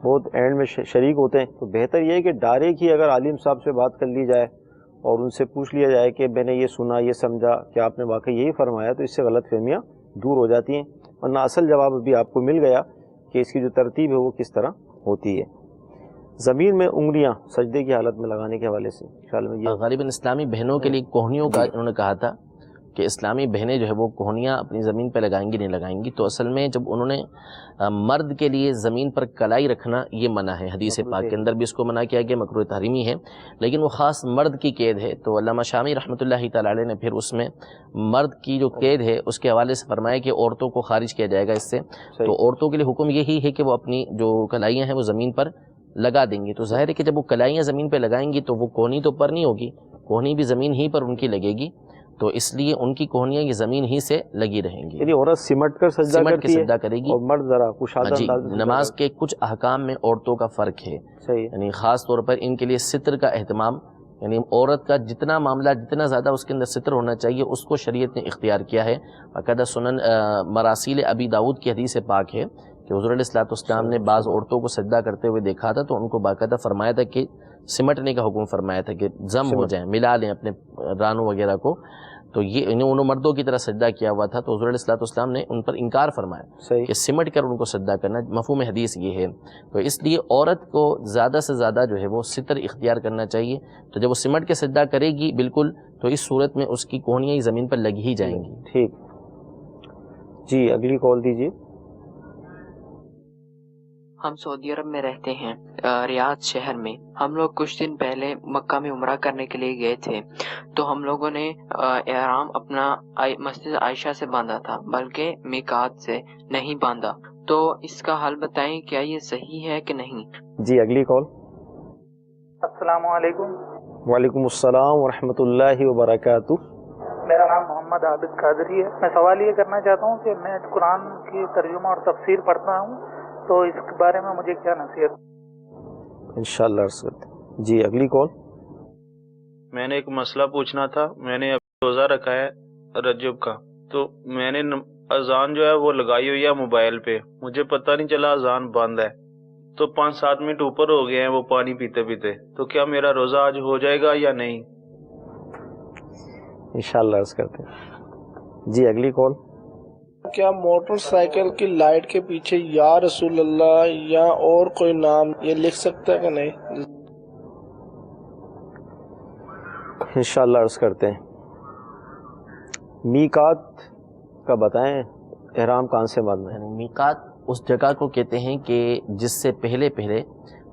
Speaker 2: بہت اینڈ میں شریک ہوتے ہیں، تو بہتر یہ ہے کہ ڈائریکٹ ہی اگر عالم صاحب سے بات کر لی جائے اور ان سے پوچھ لیا جائے کہ میں نے یہ سنا، یہ سمجھا کہ آپ نے واقعی یہی فرمایا، تو اس سے غلط فہمیاں دور ہو جاتی ہیں، ورنہ اصل جواب ابھی آپ کو مل گیا کہ اس کی جو ترتیب ہے وہ کس طرح ہوتی ہے۔ زمین میں انگلیاں سجدے کی حالت میں لگانے کے حوالے سے خیال میں یہ
Speaker 4: غالباً اسلامی بہنوں کے لیے کوہنیوں کا انہوں نے کہا تھا کہ اسلامی بہنیں جو ہے وہ کوہنیاں اپنی زمین پہ لگائیں گی نہیں لگائیں گی، تو اصل میں جب انہوں نے مرد کے لیے زمین پر کلائی رکھنا یہ منع ہے، حدیث پاک کے اندر بھی اس کو منع کیا گیا، مکروہ تحریمی ہے، لیکن وہ خاص مرد کی قید ہے۔ تو علامہ شامی رحمۃ اللہ تعالی علیہ نے پھر اس میں مرد کی جو قید ہے اس کے حوالے سے فرمایا کہ عورتوں کو خارج کیا جائے گا اس سے، تو عورتوں کے لیے حکم یہی ہے کہ وہ اپنی جو کلائیاں ہیں وہ زمین پر لگا دیں گی۔ تو ظاہر ہے کہ جب وہ کلائیاں زمین پہ لگائیں گی تو وہ کوہنی تو پر نہیں ہوگی، کوہنی بھی زمین ہی پر ان کی لگے گی، تو اس لیے ان کی کوہنیاں یہ زمین ہی سے لگی رہیں گی،
Speaker 2: یعنی عورت سمٹ کر سجدہ
Speaker 4: کرے گی،
Speaker 2: اور مرد ذرا کشادہ
Speaker 4: جی
Speaker 2: انداز میں
Speaker 4: نماز کے کچھ احکام میں عورتوں کا فرق ہے،
Speaker 2: صحیح،
Speaker 4: یعنی خاص طور پر ان کے لیے ستر کا اہتمام، یعنی عورت کا جتنا معاملہ جتنا زیادہ اس کے اندر ستر ہونا چاہیے اس کو شریعت نے اختیار کیا ہے۔ باقاعدہ سنن مراسیل ابی داؤد کی حدیث پاک ہے کہ حضور علیہ الصلوۃ والسلام نے بعض عورتوں کو سجدہ کرتے ہوئے دیکھا تھا تو ان کو باقاعدہ فرمایا تھا کہ سمٹنے کا حکم فرمایا تھا کہ ضم ہو جائیں، ملا لیں اپنے رانوں وغیرہ کو، تو یہ انہوں مردوں کی طرح سجدہ کیا ہوا تھا، تو حضور علیہ الصلوۃ والسلام نے ان پر انکار فرمایا کہ سمٹ کر ان کو سجدہ کرنا، مفہوم حدیث یہ ہے۔ تو اس لیے عورت کو زیادہ سے زیادہ جو ہے وہ ستر اختیار کرنا چاہیے، تو جب وہ سمٹ کے سجدہ کرے گی بالکل تو اس صورت میں اس کی کوہنیاں زمین پر لگ ہی جائیں گی۔
Speaker 2: ٹھیک جی، اگلی کال دیجیے۔
Speaker 12: ہم سعودی عرب میں رہتے ہیں، ریاض شہر میں۔ ہم لوگ کچھ دن پہلے مکہ میں عمرہ کرنے کے لیے گئے تھے، تو ہم لوگوں نے احرام اپنا مسجد عائشہ سے باندھا تھا، بلکہ میقات سے نہیں باندھا، تو اس کا حل بتائیں، کیا یہ صحیح ہے کہ نہیں؟
Speaker 2: جی اگلی کال۔
Speaker 13: السلام علیکم۔
Speaker 2: وعلیکم السلام ورحمۃ اللہ وبرکاتہ۔
Speaker 13: میرا نام محمد عابد قادری ہے۔ میں سوال یہ کرنا چاہتا ہوں کہ میں قرآن کی ترجمہ اور تفسیر پڑھتا ہوں، تو اس کے بارے میں مجھے کیا نصیحت؟
Speaker 2: انشاءاللہ عرض کرتے ہیں۔ جی اگلی کال۔
Speaker 14: میں نے ایک مسئلہ پوچھنا تھا، میں نے اب روزہ رکھا ہے رجب کا، تو میں نے اذان جو ہے وہ لگائی ہوئی ہے موبائل پہ، مجھے پتہ نہیں چلا اذان بند ہے، تو 5-7 منٹ اوپر ہو گئے ہیں وہ پانی پیتے پیتے، تو کیا میرا روزہ آج ہو جائے گا یا نہیں؟
Speaker 2: انشاءاللہ عرض کرتے ہیں۔ جی اگلی کال۔
Speaker 15: کیا موٹر سائیکل کی لائٹ کے پیچھے یا رسول اللہ یا اور کوئی نام یہ لکھ سکتا ہے کہ نہیں؟
Speaker 2: انشاءاللہ عرض کرتے ہیں۔ میقات کا بتائیں، احرام کہاں سے باندھنا ہے؟
Speaker 4: میقات اس جگہ کو کہتے ہیں کہ جس سے پہلے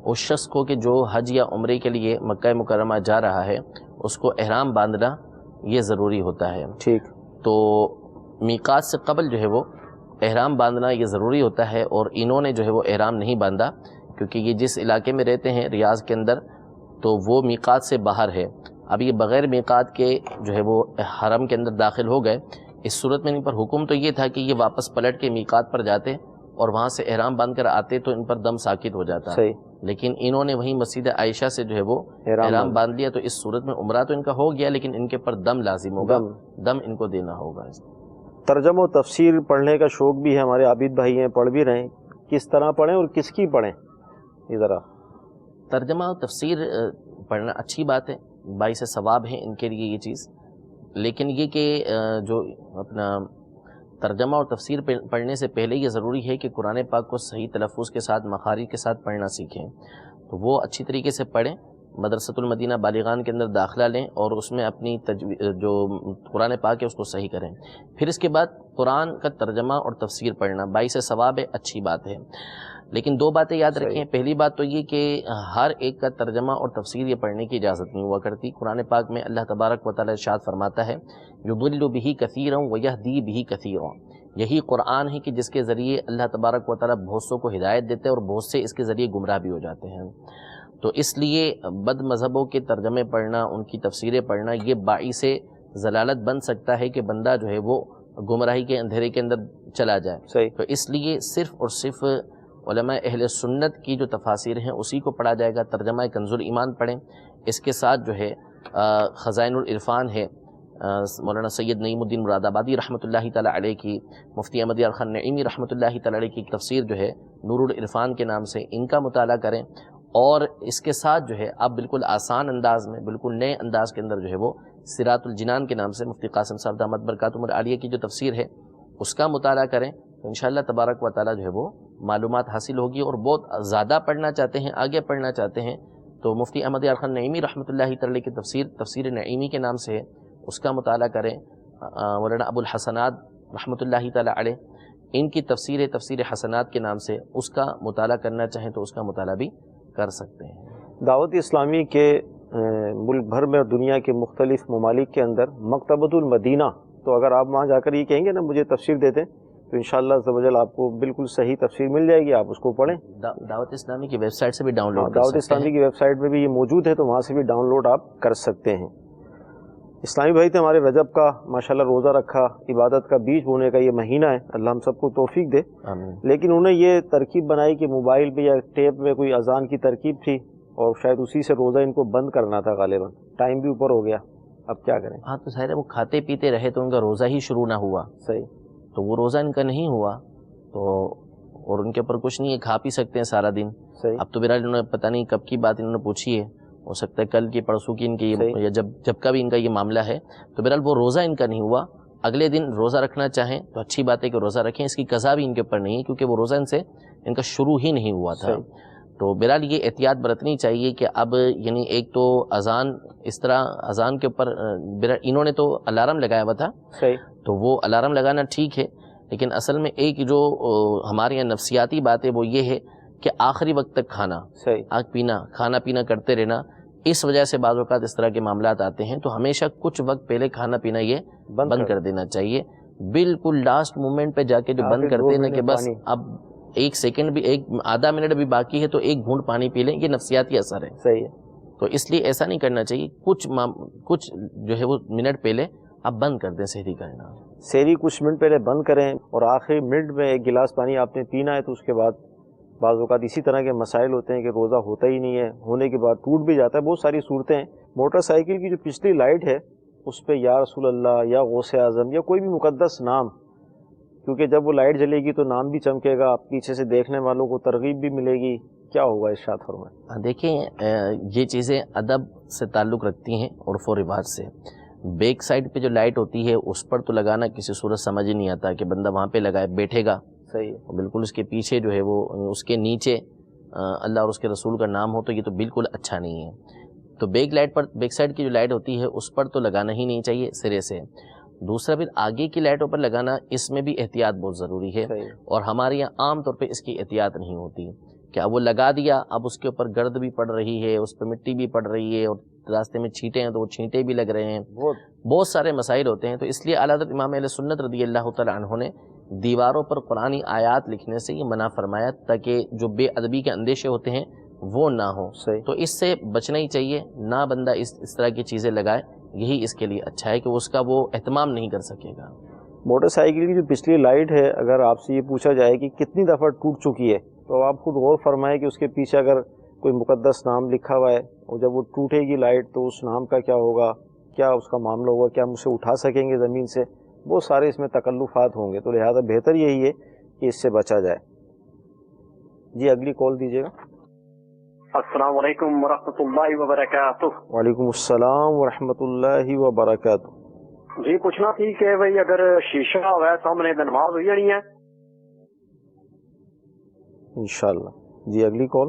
Speaker 4: اس شخص کو کہ جو حج یا عمرے کے لیے مکہ مکرمہ جا رہا ہے اس کو احرام باندھنا یہ ضروری ہوتا ہے۔
Speaker 2: ٹھیک،
Speaker 4: تو میقات سے قبل جو ہے وہ احرام باندھنا یہ ضروری ہوتا ہے، اور انہوں نے جو ہے وہ احرام نہیں باندھا کیونکہ یہ جس علاقے میں رہتے ہیں ریاض کے اندر، تو وہ میقات سے باہر ہے۔ اب یہ بغیر میقات کے جو ہے وہ حرم کے اندر داخل ہو گئے، اس صورت میں ان پر حکم تو یہ تھا کہ یہ واپس پلٹ کے میقات پر جاتے اور وہاں سے احرام باندھ کر آتے تو ان پر دم ساکت ہو جاتا، لیکن انہوں نے وہیں مسجد عائشہ سے جو ہے وہ احرام باندھ لیا، تو اس صورت میں عمرہ تو ان کا ہو گیا لیکن ان کے پر دم لازم ہوگا، دم ان کو دینا ہوگا۔
Speaker 2: ترجمہ و تفسیر پڑھنے کا شوق بھی ہے، ہمارے عابد بھائی ہیں، پڑھ بھی رہے ہیں، کس طرح پڑھیں اور کس کی پڑھیں؟ یہ ذرا
Speaker 4: ترجمہ و تفسیر پڑھنا اچھی بات ہے، باعث ثواب ہے ان کے لیے یہ چیز، لیکن یہ کہ جو اپنا ترجمہ اور تفسیر پڑھنے سے پہلے یہ ضروری ہے کہ قرآن پاک کو صحیح تلفظ کے ساتھ مخارج کے ساتھ پڑھنا سیکھیں، تو وہ اچھی طریقے سے پڑھیں، مدرسۃ المدینہ بالیغان کے اندر داخلہ لیں اور اس میں اپنی جو قرآن پاک ہے اس کو صحیح کریں. پھر اس کے بعد قرآن کا ترجمہ اور تفسیر پڑھنا باعث ثواب ہے، اچھی بات ہے. لیکن دو باتیں یاد رکھیں. پہلی بات تو یہ کہ ہر ایک کا ترجمہ اور تفسیر یہ پڑھنے کی اجازت نہیں ہوا کرتی. قرآن پاک میں اللہ تبارک و تعالی ارشاد فرماتا ہے یضل بہ کثیرا ویہدی بہ کثیرا. یہی قرآن ہے کہ جس کے ذریعے اللہ تبارک و تعالی بہت سو کو ہدایت دیتے ہیں اور بہت سے اس کے ذریعے گمراہ بھی ہو جاتے ہیں. تو اس لیے بد مذہبوں کے ترجمے پڑھنا، ان کی تفسیریں پڑھنا، یہ باعث ضلالت بن سکتا ہے کہ بندہ جو ہے وہ گمراہی کے اندھیرے کے اندر چلا جائے. تو اس لیے صرف اور صرف علماء اہل سنت کی جو تفاسیر ہیں اسی کو پڑھا جائے گا. ترجمہ کنز الایمان پڑھیں. اس کے ساتھ جو ہے خزائن العرفان ہے مولانا سید نعیم الدین مراد آبادی رحمۃ اللہ تعالی علیہ کی، مفتی احمد یار خان نعیمی رحمۃ اللہ تعالی علیہ کی تفسیر جو ہے نور العرفان کے نام سے، ان کا مطالعہ کریں. اور اس کے ساتھ جو ہے آپ بالکل آسان انداز میں، بالکل نئے انداز کے اندر جو ہے وہ صراط الجنان کے نام سے مفتی قاسم صاحب دامت برکاتہم العالیہ کی جو تفسیر ہے اس کا مطالعہ کریں. تو انشاءاللہ تبارک و تعالی جو ہے وہ معلومات حاصل ہوگی. اور بہت زیادہ پڑھنا چاہتے ہیں، آگے پڑھنا چاہتے ہیں، تو مفتی احمد یار خان نعیمی رحمۃ اللہ تعالی کی تفسیر نعیمی کے نام سے ہے، اس کا مطالعہ کریں. مولانا ابو الحسنات رحمۃ اللہ تعالی علیہ، ان کی تفسیر حسنات کے نام سے اس کا مطالعہ کرنا چاہیں تو اس کا مطالعہ بھی کر سکتے ہیں.
Speaker 2: دعوت اسلامی کے ملک بھر میں اور دنیا کے مختلف ممالک کے اندر مکتبۃ المدینہ، تو اگر آپ وہاں جا کر یہ کہیں گے نا مجھے تفسیر دے دیں تو انشاءاللہ عز و جل آپ کو بالکل صحیح تفسیر مل جائے گی، آپ اس کو پڑھیں.
Speaker 4: دعوت اسلامی کی ویب سائٹ سے بھی ڈاؤن لوڈ
Speaker 2: دعوت اسلامی کی ویب سائٹ میں بھی یہ موجود ہے، تو وہاں سے بھی ڈاؤن لوڈ آپ کر سکتے ہیں. اسلامی بھائی تھے ہمارے رجب کا ماشاءاللہ روزہ رکھا، عبادت کا بیج بونے کا یہ مہینہ ہے، اللہ ہم سب کو توفیق دے. لیکن انہیں یہ ترکیب بنائی کہ موبائل پہ یا ٹیپ میں کوئی اذان کی ترکیب تھی اور شاید اسی سے روزہ ان کو بند کرنا تھا. غالباً ٹائم بھی اوپر ہو گیا، اب کیا کریں.
Speaker 4: ہاں تو ظاہر ہے وہ کھاتے پیتے رہے تو ان کا روزہ ہی شروع نہ ہوا.
Speaker 2: صحیح.
Speaker 4: تو وہ روزہ ان کا نہیں ہوا تو اور ان کے اوپر کچھ نہیں ہے، کھا پی سکتے ہیں سارا دن.
Speaker 2: صحیح.
Speaker 4: اب تو بہرحال انہوں نے پتہ نہیں کب کی بات انہوں نے پوچھی ہے، ہو سکتا ہے کل کی پرسوں کی ان کی یا جب کا بھی ان کا یہ معاملہ ہے. تو بہرحال وہ روزہ ان کا نہیں ہوا. اگلے دن روزہ رکھنا چاہیں تو اچھی بات ہے کہ روزہ رکھیں، اس کی قضا بھی ان کے اوپر نہیں ہے کیونکہ وہ روزہ ان کا شروع ہی نہیں ہوا تھا. تو بہرحال یہ احتیاط برتنی چاہیے کہ اب یعنی ایک تو اذان اس طرح اذان کے اوپر انہوں نے تو الارم لگایا ہوا تھا. تو وہ الارم لگانا ٹھیک ہے، لیکن اصل میں ایک جو ہمارے یہاں نفسیاتی بات ہے وہ یہ ہے کہ آخری وقت تک کھانا پینا کرتے رہنا. اس وجہ سے بعض اوقات اس طرح کے معاملات آتے ہیں. تو ہمیشہ کچھ وقت پہلے کھانا پینا یہ بند کر دینا چاہیے. بالکل لاسٹ مومنٹ پہ جا کے جو بند کرتے ہیں کہ بس اب ایک سیکنڈ بھی، ایک آدھا منٹ بھی باقی ہے تو ایک گھونٹ پانی پی لیں، یہ نفسیاتی اثر ہے.
Speaker 2: صحیح ہے.
Speaker 4: تو اس لیے ایسا نہیں کرنا چاہیے. کچھ جو ہے وہ منٹ پہلے آپ بند کر دیں سحری کرنا.
Speaker 2: سحری کچھ منٹ پہلے بند کریں اور آخری منٹ میں ایک گلاس پانی آپ نے پینا ہے تو اس کے بعد بعض اوقات اسی طرح کے مسائل ہوتے ہیں کہ روزہ ہوتا ہی نہیں ہے، ہونے کے بعد ٹوٹ بھی جاتا ہے. بہت ساری صورتیں ہیں. موٹر سائیکل کی جو پچھلی لائٹ ہے اس پہ یا رسول اللہ یا غوث اعظم یا کوئی بھی مقدس نام، کیونکہ جب وہ لائٹ جلے گی تو نام بھی چمکے گا، پیچھے سے دیکھنے والوں کو ترغیب بھی ملے گی. کیا ہوگا ارشاد فرمائیں.
Speaker 4: دیکھیں یہ چیزیں ادب سے تعلق رکھتی ہیں، عرف و رواج سے. بیک سائڈ پہ جو لائٹ ہوتی ہے اس پر تو لگانا کسی صورت سمجھ ہی نہیں آتا کہ بندہ وہاں پہ لگائے بیٹھے گا.
Speaker 2: صحیح.
Speaker 4: بالکل اس کے پیچھے جو ہے وہ اس کے نیچے اللہ اور اس کے رسول کا نام ہو تو یہ تو بالکل اچھا نہیں ہے. تو بیک سائڈ کی جو لائٹ ہوتی ہے اس پر تو لگانا ہی نہیں چاہیے سرے سے. دوسرا پھر آگے کی لائٹوں پر لگانا، اس میں بھی احتیاط بہت ضروری ہے. اور ہمارے یہاں عام طور پہ اس کی احتیاط نہیں ہوتی کہ اب وہ لگا دیا، اب اس کے اوپر گرد بھی پڑ رہی ہے، اس پہ مٹی بھی پڑ رہی ہے اور راستے میں چھینٹے ہیں تو وہ چھینٹے بھی لگ رہے ہیں. بہت سارے مسائل ہوتے ہیں. تو اس لیے اعلیٰ حضرت امام اہل سنت رضی اللہ تعالیٰ عنہ نے دیواروں پر قرآنی آیات لکھنے سے یہ منع فرمایا تاکہ جو بے ادبی کے اندیشے ہوتے ہیں وہ نہ ہوں. تو اس سے بچنا ہی چاہیے، نہ بندہ اس طرح کی چیزیں لگائے. یہی اس کے لیے اچھا ہے کہ اس کا وہ اہتمام نہیں کر سکے گا.
Speaker 2: موٹر سائیکل کی جو پچھلی لائٹ ہے اگر آپ سے یہ پوچھا جائے کہ کتنی دفعہ ٹوٹ چکی ہے تو آپ خود غور فرمائیں کہ اس کے پیچھے اگر کوئی مقدس نام لکھا ہوا ہے اور جب وہ ٹوٹے گی لائٹ تو اس نام کا کیا ہوگا، کیا اس کا معاملہ ہوگا، کیا ہم اسے اٹھا سکیں گے زمین سے. بہت سارے اس میں تکلفات ہوں گے. تو لہٰذا بہتر یہی ہے کہ اس سے بچا جائے. جی اگلی کال دیجیے گا.
Speaker 6: السلام علیکم ورحمۃ اللہ وبرکاتہ.
Speaker 2: وعلیکم السلام ورحمۃ اللہ وبرکاتہ.
Speaker 6: جی پوچھنا تھی کہ بھائی اگر شیشہ ہوا ہے سامنے تو نماز ہوئی جانی ہے؟
Speaker 2: انشاءاللہ. جی اگلی کال.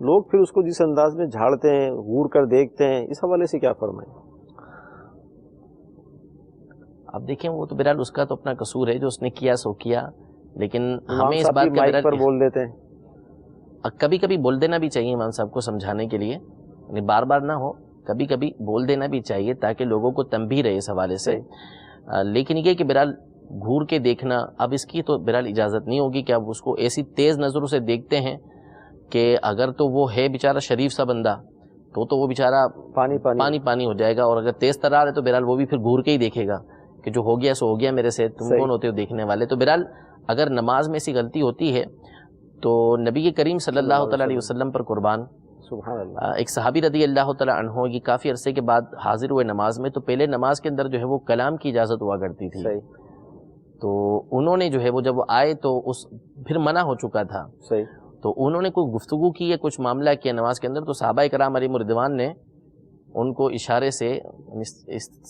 Speaker 2: لوگ پھر اس کو جس انداز میں جھاڑتے ہیں، گور کر دیکھتے ہیں، اس حوالے سے کیا فرمائیں؟
Speaker 4: اب دیکھیں وہ تو بہرحال اس کا تو اپنا قصور ہے، جو اس نے کیا سو کیا، لیکن
Speaker 2: امام
Speaker 4: ہمیں اس
Speaker 2: صاحب
Speaker 4: بات
Speaker 2: بھی
Speaker 4: کا
Speaker 2: مائک پر بول دیتے ہیں،
Speaker 4: کبھی کبھی بول دینا بھی چاہیے امام صاحب کو سمجھانے کے لیے، یعنی بار بار نہ ہو، کبھی کبھی بول دینا بھی چاہیے تاکہ لوگوں کو تنبیہ رہے اس حوالے سے. لیکن یہ کہ بہرحال گھور کے دیکھنا، اب اس کی تو بہرحال اجازت نہیں ہوگی کہ اب اس کو ایسی تیز نظروں سے دیکھتے ہیں کہ اگر تو وہ ہے بیچارہ شریف سا بندہ تو وہ بیچارہ پانی ہو جائے گا، اور اگر تیز ترار ہے تو بہرحال وہ بھی پھر گھور کے ہی دیکھے گا کہ جو ہو گیا سو ہو گیا میرے سے، تم کون ہوتے ہو دیکھنے والے. تو بہرحال اگر نماز میں ایسی غلطی ہوتی ہے تو نبی کریم صلی اللہ تعالیٰ علیہ وسلم پر قربان،
Speaker 2: سبحان اللہ،
Speaker 4: ایک صحابی رضی اللہ تعالیٰ عنہ یہ کافی عرصے کے بعد حاضر ہوئے نماز میں، تو پہلے نماز کے اندر جو ہے وہ کلام کی اجازت ہوا کرتی تھی. تو انہوں نے جو ہے وہ جب وہ آئے تو پھر منع ہو چکا تھا، تو انہوں نے کوئی گفتگو کی یا کچھ معاملہ کیا نماز کے اندر، تو صحابہ کرام علیہم رضوان نے ان کو اشارے سے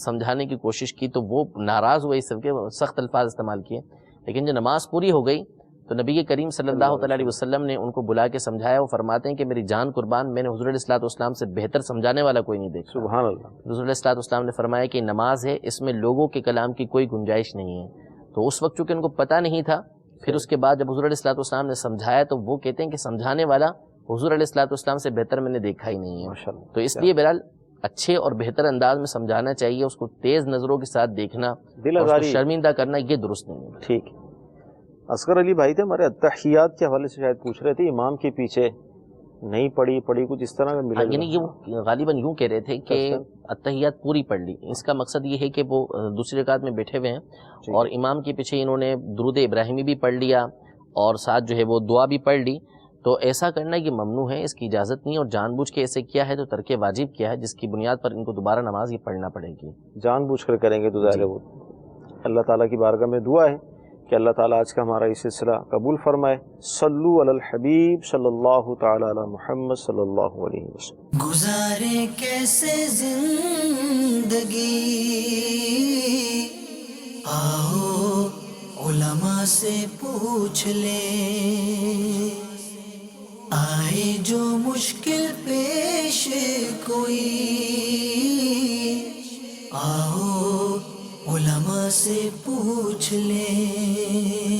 Speaker 4: سمجھانے کی کوشش کی، تو وہ ناراض ہوئے، اس کے سخت الفاظ استعمال کیے. لیکن جب نماز پوری ہو گئی تو نبی کریم صلی اللہ تعالیٰ علیہ وسلم نے ان کو بلا کے سمجھایا. وہ فرماتے ہیں کہ میری جان قربان، میں نے حضور علیہ الصلوۃ والسلام سے بہتر سمجھانے والا کوئی نہیں دیکھا.
Speaker 2: سبحان اللہ.
Speaker 4: حضور علیہ الصلوۃ والسلام نے فرمایا کہ نماز ہے، اس میں لوگوں کے کلام کی کوئی گنجائش نہیں ہے. تو اس وقت چونکہ ان کو پتہ نہیں تھا، پھر اس کے بعد جب حضور علیہ الصلوۃ والسلام نے سمجھایا تو وہ کہتے ہیں کہ سمجھانے والا حضور علیہ الصلوۃ والسلام سے بہتر میں نے دیکھا ہی نہیں ہے. تو اس لیے بہرحال اچھے اور بہتر انداز میں سمجھانا چاہیے، اس کو تیز نظروں کے ساتھ دیکھنا، اس کو شرمندہ کرنا یہ درست نہیں ہے.
Speaker 2: ٹھیک. اصغر علی بھائی تھے ہمارے، اتحیات کے حوالے سے شاید پوچھ رہے تھے، امام کے پیچھے نہیں پڑھی کچھ اس طرح کا ملا.
Speaker 4: یعنی یہ غالباً یوں کہہ رہے تھے کہ اتحیات پوری پڑھ لی. اس کا مقصد یہ ہے کہ وہ دوسری رکعت میں بیٹھے ہوئے ہیں اور امام کے پیچھے انہوں نے درود ابراہیمی بھی پڑھ لیا اور ساتھ جو ہے وہ دعا بھی پڑھ لی. تو ایسا کرنا یہ ممنوع ہے، اس کی اجازت نہیں، اور جان بوجھ کے ایسے کیا ہے تو ترک واجب کیا ہے، جس کی بنیاد پر ان کو دوبارہ نماز یہ پڑھنا پڑے گی.
Speaker 2: جان بوجھ کر کریں گے تو ظاہر ہے وہ. اللہ تعالیٰ کی بارگاہ میں دعا ہے کہ اللہ تعالیٰ آج کا ہمارا یہ سلسلہ قبول فرمائے. صلو علی الحبیب صلی اللہ تعالی علی محمد صلی اللہ علیہ وسلم.
Speaker 1: گزارے کیسے زندگی، آؤ علماء سے پوچھ لیں، آئے جو مشکل پیش کوئی، آؤ علماء سے پوچھ لیں.